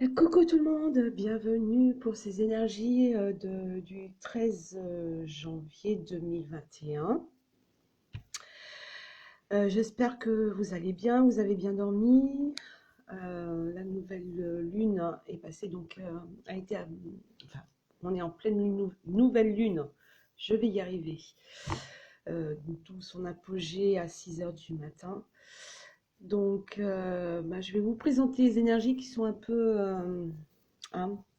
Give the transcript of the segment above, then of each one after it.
Coucou tout le monde, bienvenue pour ces énergies du 13 janvier 2021. J'espère que vous allez bien, vous avez bien dormi. La nouvelle lune est passée, donc a été, enfin, on est en pleine nouvelle lune, je vais y arriver. D'où son apogée à 6 heures du matin. Donc, je vais vous présenter les énergies qui sont un peu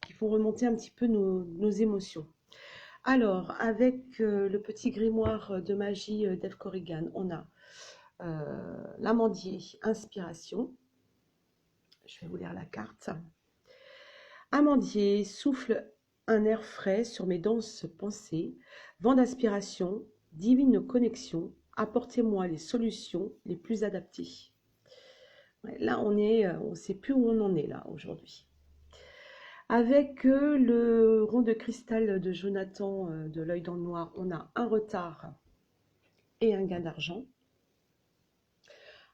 qui font remonter un petit peu nos émotions. Alors, avec le petit grimoire de magie d'Eve Corrigan, on a l'amandier, inspiration. Je vais vous lire la carte. Amandier, souffle un air frais sur mes denses pensées, vent d'inspiration, divine connexion, apportez-moi les solutions les plus adaptées. Ouais, là, on ne sait plus où on en est là aujourd'hui. Avec le rond de cristal de Jonathan de l'œil dans le noir, on a un retard et un gain d'argent.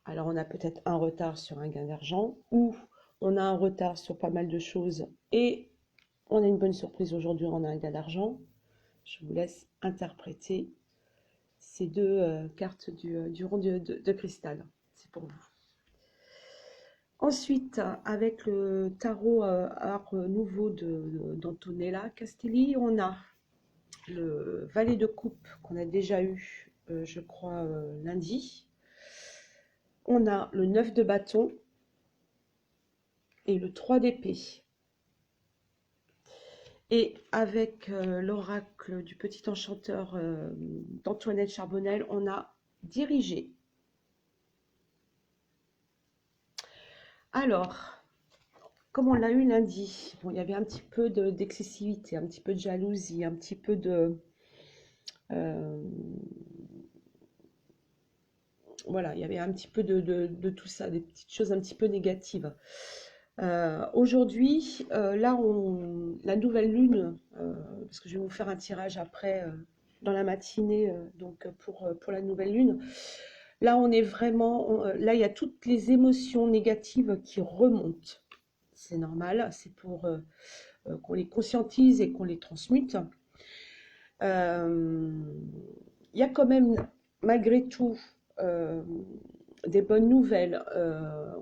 Alors on a peut-être un retard sur un gain d'argent ou on a un retard sur pas mal de choses et on a une bonne surprise aujourd'hui, on a un gain d'argent. Je vous laisse interpréter ces deux cartes du rond de cristal. C'est pour vous. Ensuite, avec le tarot art nouveau d'Antonella Castelli, on a le valet de coupe qu'on a déjà eu, je crois, lundi. On a le 9 de bâton et le 3 d'épée. Et avec l'oracle du petit enchanteur d'Antoinette Charbonnel, on a dirigé. Alors, comme on l'a eu lundi, bon, il y avait un petit peu d'excessivité, un petit peu de jalousie, un petit peu voilà, il y avait un petit peu de tout ça, des petites choses un petit peu négatives. Aujourd'hui, là, la nouvelle lune, parce que je vais vous faire un tirage après dans la matinée, donc pour la nouvelle lune. Là, on est vraiment, là, il y a toutes les émotions négatives qui remontent. C'est normal, c'est pour qu'on les conscientise et qu'on les transmute. Il y a quand même, malgré tout, des bonnes nouvelles.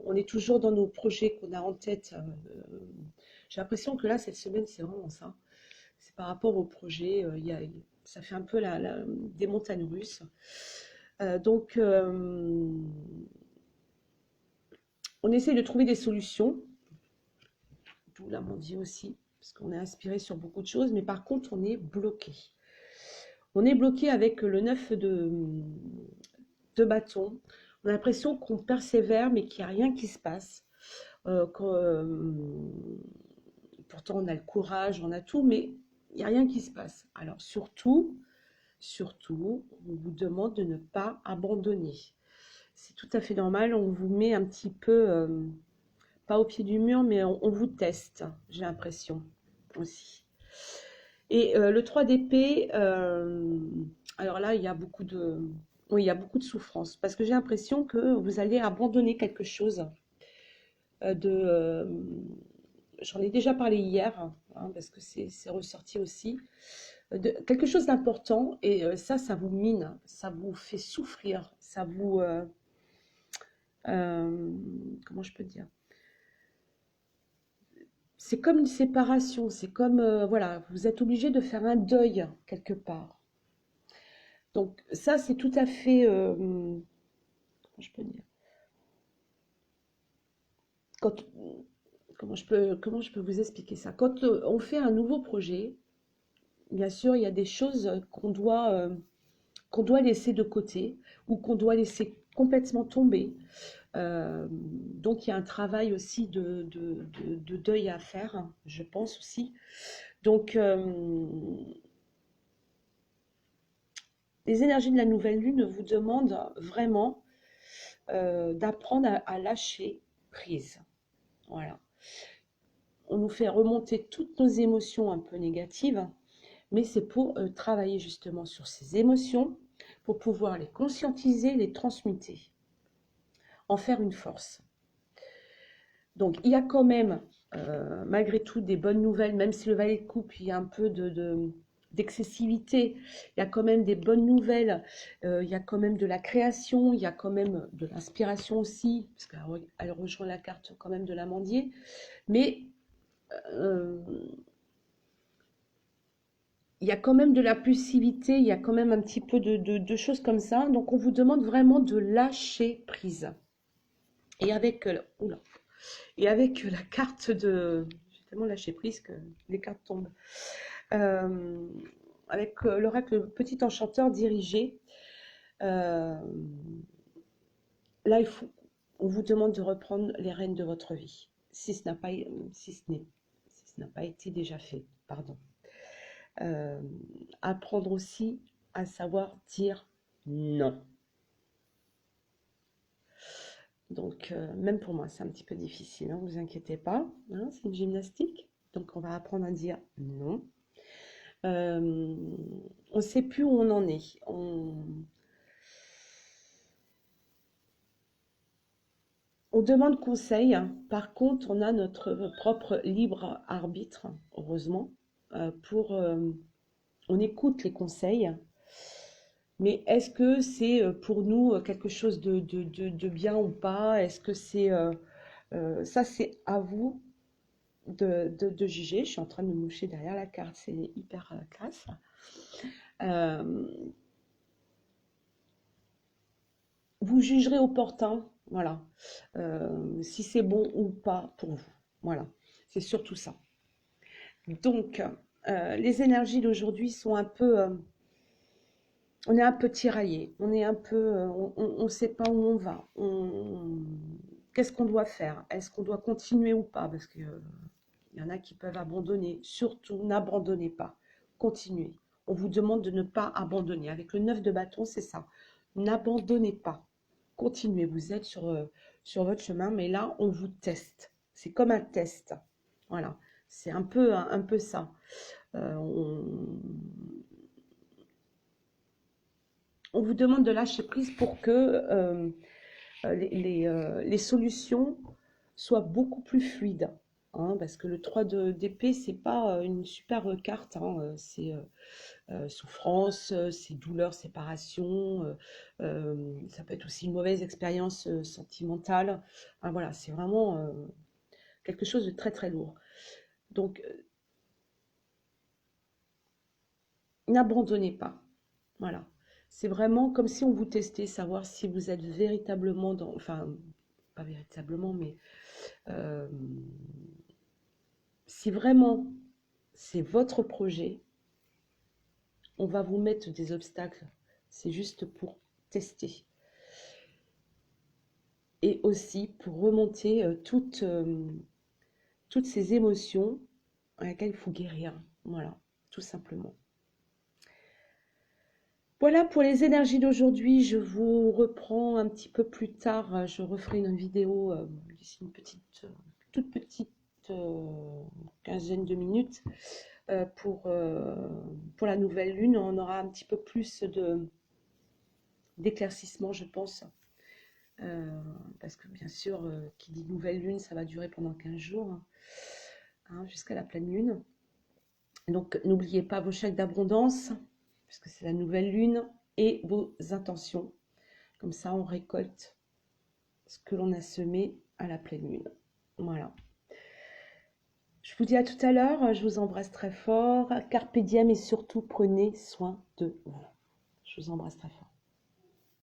On est toujours dans nos projets qu'on a en tête. J'ai l'impression que là, cette semaine, c'est vraiment ça. C'est par rapport au projet. Ça fait un peu des montagnes russes. Donc, on essaie de trouver des solutions. D'où l'amandier aussi, parce qu'on est inspiré sur beaucoup de choses. Mais par contre, on est bloqué. On est bloqué avec le 9 de bâton. On a l'impression qu'on persévère, mais qu'il n'y a rien qui se passe. Pourtant, on a le courage, on a tout, mais il n'y a rien qui se passe. Alors, surtout, on vous demande de ne pas abandonner. C'est tout à fait normal. On vous met un petit peu, pas au pied du mur, mais on vous teste, j'ai l'impression aussi. Et le 3 d'épée, alors là, il y a beaucoup de... Oui, il y a beaucoup de souffrance, parce que j'ai l'impression que vous allez abandonner quelque chose j'en ai déjà parlé hier, hein, parce que c'est ressorti aussi, de quelque chose d'important, et ça vous mine, ça vous fait souffrir, ça vous... comment je peux dire? C'est comme une séparation, c'est comme, voilà, vous êtes obligé de faire un deuil quelque part. Donc ça, c'est tout à fait... comment je peux dire? Quand, comment je peux vous expliquer ça? Quand on fait un nouveau projet, bien sûr, il y a des choses qu'on doit laisser de côté ou qu'on doit laisser complètement tomber. Donc, il y a un travail aussi de deuil à faire, je pense aussi. Donc, les énergies de la nouvelle lune vous demandent vraiment d'apprendre à lâcher prise. Voilà. On nous fait remonter toutes nos émotions un peu négatives, mais c'est pour travailler justement sur ces émotions, pour pouvoir les conscientiser, les transmuter, en faire une force. Donc il y a quand même malgré tout des bonnes nouvelles, même si le valet de coupe, il y a un peu d'excessivité, il y a quand même des bonnes nouvelles, il y a quand même de la création, il y a quand même de l'inspiration aussi, parce qu'elle rejoint la carte quand même de l'amandier, mais euh, il y a quand même de la pulsivité, il y a quand même un petit peu de choses comme ça, donc on vous demande vraiment de lâcher prise. Et avec, oula, et avec la carte de... J'ai tellement lâché prise que les cartes tombent. Euh, avec l'oracle Petit Enchanteur dirigé, euh, là, on vous demande de reprendre les rênes de votre vie, si ce n'a pas, si ce n'a pas été déjà fait, pardon. Apprendre aussi à savoir dire non. Donc, même pour moi, c'est un petit peu difficile, ne vous inquiétez pas, hein, c'est une gymnastique. Donc, on va apprendre à dire non. On ne sait plus où on en est. On demande conseil. Par contre, on a notre propre libre arbitre, heureusement, on écoute les conseils. Mais est-ce que c'est pour nous quelque chose de bien ou pas? Est-ce que c'est... ça, c'est à vous de juger. Je suis en train de me moucher derrière la carte, c'est hyper classe. Vous jugerez opportun, voilà, si c'est bon ou pas pour vous. Voilà, c'est surtout ça. Donc, les énergies d'aujourd'hui sont un peu... on est un peu tiraillé, on est un peu... on ne sait pas où on va. Qu'est-ce qu'on doit faire? Est-ce qu'on doit continuer ou pas? Parce qu'il y en a qui peuvent abandonner. Surtout, n'abandonnez pas. Continuez. On vous demande de ne pas abandonner. Avec le 9 de bâton, c'est ça. N'abandonnez pas. Continuez. Vous êtes sur votre chemin, mais là, on vous teste. C'est comme un test. Voilà. C'est un peu ça. On vous demande de lâcher prise pour que les solutions soient beaucoup plus fluides. Hein, parce que le 3 d'épée, c'est pas une super carte. Hein, c'est souffrance, c'est douleur, séparation. Ça peut être aussi une mauvaise expérience sentimentale. Hein, voilà, c'est vraiment quelque chose de très très lourd. Donc, n'abandonnez pas. Voilà. C'est vraiment comme si on vous testait, savoir si vous êtes véritablement dans... Enfin, pas véritablement, mais... si vraiment c'est votre projet, on va vous mettre des obstacles. C'est juste pour tester. Et aussi pour remonter toutes ces émotions à laquelle il faut guérir. Voilà, tout simplement. Voilà pour les énergies d'aujourd'hui. Je vous reprends un petit peu plus tard. Je referai une vidéo d'ici une toute petite quinzaine de minutes pour la nouvelle lune. On aura un petit peu plus d'éclaircissement, je pense. Parce que bien sûr, qui dit nouvelle lune, ça va durer pendant 15 jours, hein, jusqu'à la pleine lune. Donc n'oubliez pas vos chèques d'abondance, puisque c'est la nouvelle lune, et vos intentions. Comme ça, on récolte ce que l'on a semé à la pleine lune. Voilà. Je vous dis à tout à l'heure, je vous embrasse très fort. Carpe diem et surtout prenez soin de vous. Je vous embrasse très fort.